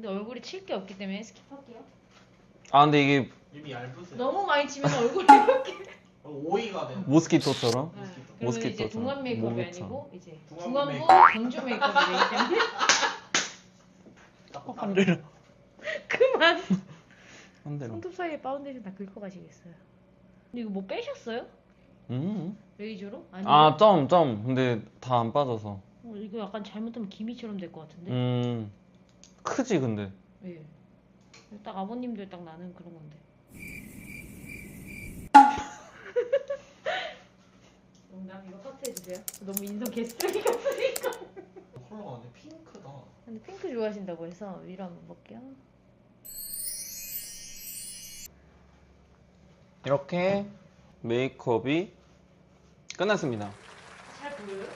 근데 얼굴에 칠 게 없기 때문에 스킵할게요. 아 근데 이게 입이 얇으세요. 너무 많이 치면 얼굴이 이렇게. 오이가 되는. 모스키토처럼. 네. 모스키토. 그러면 이제 모스키토처럼. 동안 메이크업이 모기처럼. 아니고 이제 중안부 중안부 메이크업. 경주 메이크업이 되기 때문에. 안 들려. 그만. 한 대로. 손톱 사이에 파운데이션 다 긁어 가시겠어요. 근데 이거 뭐 빼셨어요? 레이저로? 아니면 아 점. 근데 다 안 빠져서. 이거 약간 잘못하면 기미처럼 될 것 같은데. 크지 근데. 예. 딱 아버님들 딱 나는 그런 건데. 농담 이거 커트해 주세요. 너무 인성 개쓰레기 같으니까. 컬러가 완전 핑크다. 근데 핑크 좋아하신다고 해서 위로 한번 볼게요. 이렇게 메이크업이 끝났습니다. 잘 보여요?